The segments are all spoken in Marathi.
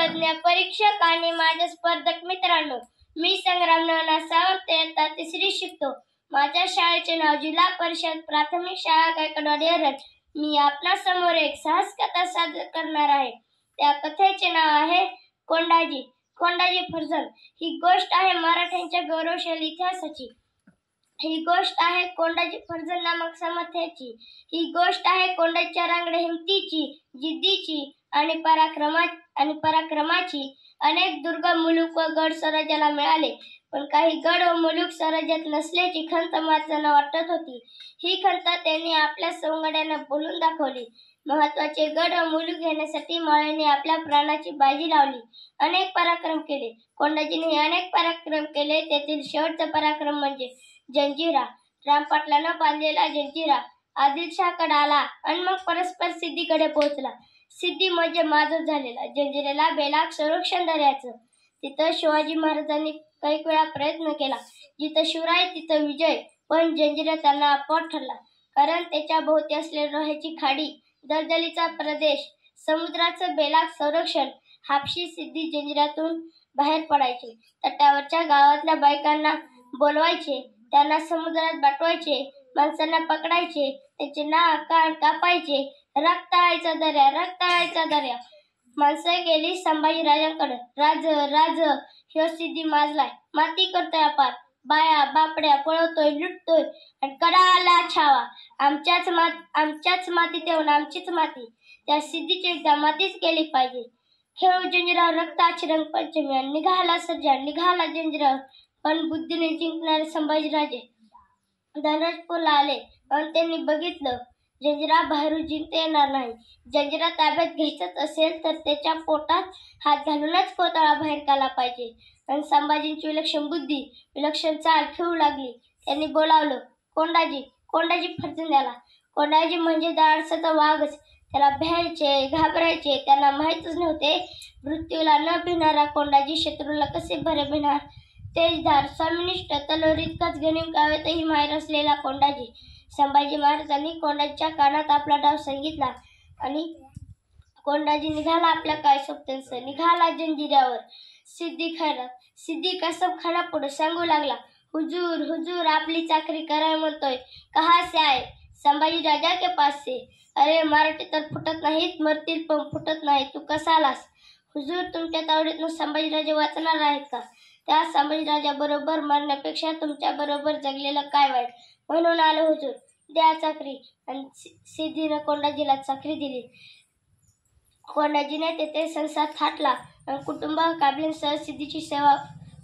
शास्त्रज्ञ, परीक्षक आणि माझ्या स्पर्धक मित्रांनो, मी संग्राम नवनाथ सावंत, इयत्ता तिसरी शिकतो. माझ्या शाळेचे नाव जिल्हा परिषद प्राथमिक शाळा गायकवाडी हरड. मी आपणासमोर एक साहस कथा सादर करणार आहे. त्या कथेचे नाव आहे कोंडाजी. कोंडाजी फर्जंद. ही गोष्ट आहे मराठ्यांच्या गौरवशाली इतिहासाची. ही गोष्ट आहे कोंडाजी फर्जंद नामक समर्थ्याची. ही गोष्ट आहे कोंडाजीच्या रांगड्या हिमतीची, जिद्दीची आणि पराक्रमाची. अनेक दुर्गम मुलूक व गड स्वराज्याला मिळाले, पण काही गड व मुलूक स्वराज्यात नसल्याची खंत माणसांना वाटत होती. ही खंत त्यांनी आपल्या सवंगड्यांना बोलून दाखवली. महत्वाचे गड व मुलूक घेण्यासाठी माळ्यांनी आपल्या प्राणाची बाजी लावली. अनेक पराक्रम केले. कोंडाजीने अनेक पराक्रम केले. त्यातील शेवटचा पराक्रम म्हणजे जंजिरा. रामपाटलानं बांधलेला जंजिरा आदिलशहाकडे आला आणि मग परस्पर सिद्धीकडे पोहोचला. सिद्धी म्हणजे माझं झालेला. जंजिऱ्याला बेलाग संरक्षण दर्याचं. तिथं शिवाजी महाराजांनी काही वेळा प्रयत्न केला. जिथं शिवराय तिथं विजय. पण जंजिरा त्यांना अपवाद ठरला, कारण त्याच्या भोवती असलेली रोह्याची खाडी, दलदलीचा प्रदेश, समुद्राचं बेलाग संरक्षण. हापशी सिद्धी जंजिऱ्यातून बाहेर पडायचे. तटावरच्या गावातल्या बायकांना बोलवायचे, त्यांना समुद्रात पाठवायचे, माणसांना पकडायचे, त्यांचे नाक कान कापायचे. रक्ताळायचा दर्या, रक्ताळायचा दर्या. माणसं गेली संभाजीराजांकडे. राज ह्यो सिद्धी माजलाय, माती करतोय अपार. बाया बापड्या पळवतोय, लुटतोय आणि कडाला छावा. आमच्याच मातीत येऊन आमचीच माती. त्या सिद्धीची एकदा मातीच केली पाहिजे. खेळू जंजिरावर रक्ताची रंगपंचमी. निघाला सर्जा, निघाला जंजिरावर. पण बुद्धीने जिंकणारे संभाजीराजे धनराजपूरला आले आणि त्यांनी बघितलं, जंजिरा बाहेरून जिंकता येणार नाही. जंजिरा ताब्यात घ्यायचाच असेल तर त्याच्या पोटात हात घालूनच कोतळा बाहेर काढला पाहिजे. आणि संभाजींची विलक्षण बुद्धी, विलक्षण चाल खेळू लागली. त्यांनी बोलावलं कोंडाजी. कोंडाजी फर्जंद याला. कोंडाजी म्हणजे दाडसाचा वाघच. त्याला भ्यायचे, घाबरायचे. त्यांना माहीतच नव्हते मृत्यूला न भिणारा कोंडाजी शत्रूला कसे बरे भिणार. तेजधार, स्वामिनिष्ठ, तलवारीतकाच गनिम काव्यातही माहीर असलेला कोंडाजी. संभाजी महाराजांनी कोंडाजीच्या कानात आपला डाव सांगितला आणि कोंडाजी निघाला आपल्या काय सोबत्यांसह. निघाला जंजिऱ्यावर. सिद्धी कसम खाना पुढे सांगू लागला, हुजूर हुजूर आपली चाकरी कराय म्हणतोय. कहा से आए? संभाजी राजा के पास से. अरे मराठी तर फुटत नाहीत, मरतील पण फुटत नाही. तू कसा आलास? हुजूर तुमच्या तावडीतून संभाजीराजे वाचणार आहेत का? त्या संभाजीराजा बरोबर मरण्यापेक्षा तुमच्या बरोबर जगलेलं काय वाईट, म्हणून आलो हुजूर. द्या चाकरी. आणि सिद्धीनं कोंडाजीला चाकरी दिली. कोंडाजीने तेथे संसार थाटला आणि कुटुंब काबलींसह सिद्धीची सेवा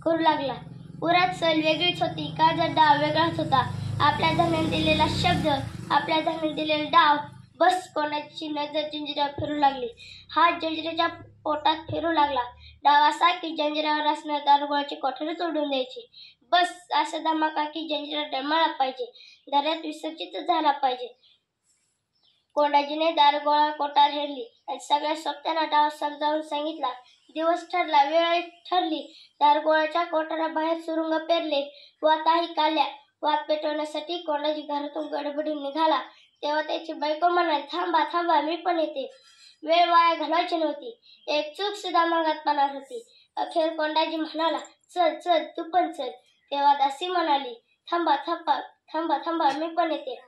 करू लागला. उरात सल वेगळीच होती, काळजात डाव वेगळाच होता. आपल्या धन्याने दिलेला शब्द, आपल्या धन्याने दिलेला डाव. बस कोंडाजीची नजर जंजिऱ्यावर फिरू लागली. हात जंजिऱ्याच्या पोटात फिरू लागला. डाव असा की जंजिऱ्यावर असणाऱ्या दारुगोळ्याची कोठडी तोडून द्यायची. बस असा धमाका की जंजिरा डळमळला पाहिजे, दर्यात विसर्जित झाला पाहिजे. कोंडाजीने दारुगोळा कोठार हेरली आणि सगळ्या सोबत्यांना डाव समजावून सांगितला. दिवस ठरला, वेळ ठरली. दारुगोळ्याच्या कोठाराबाहेर सुरुंग पेरले, वाताही काढल्या. वात पेटवण्यासाठी कोंडाजी घरातून गडबडीने निघाला. तेव्हा त्याची बायको म्हणाली, थांबा थांबा, मी पण येते. वेळ वाया घालवायची नव्हती. एक चूक सुद्धा मागात पडणार होती. अखेर कोंडाजी म्हणाला, चल चल तू पण चल. तेव्हा दासी म्हणाली, थांबा थांबा थांबा थांबा, मी पण येते.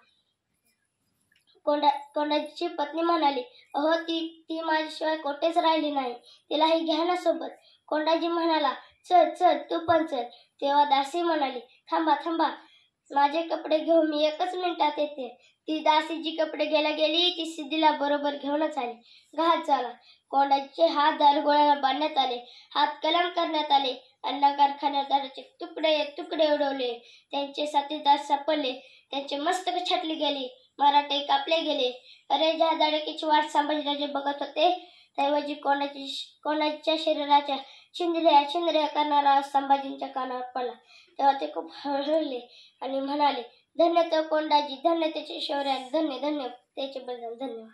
कोंडाजीची पत्नी म्हणाली, अहो ती माझ्याशिवाय कोठेच राहिली नाही, तिलाही घ्या ना सोबत. कोंडाजी म्हणाला, चल चल तू पण चल. तेव्हा दासी म्हणाली, थांबा थांबा, माझे कपडे घेऊन मी एकच मिनिटात येते. ती दासी जी कपडे घ्यायला गेली ती सिद्धीला बरोबर घेऊनच आली. घात झाला. कोंडाजीचे हात दारुगोळ्याला बांधण्यात आले, हात कलम करण्यात आले. अन्न कारखान्यादाराचे तुकडे तुकडे उडवले. त्यांचे साथीदार सापडले. त्यांचे मस्तक छाटली गेली. मराठे कापले गेले. अरे ज्या धडकीची वाट संभाजीराजे बघत होते त्याऐवजी कोंडाजीच्या शरीराच्या छिंजऱ्या करणारा संभाजींच्या कानावर पडला. तेव्हा ते खूप हळहळले आणि म्हणाले, धन्य तो कोंडाजी, धन्य त्याचे शौर्य, धन्य धन्य त्याचे बलिदान, धन्यवाद.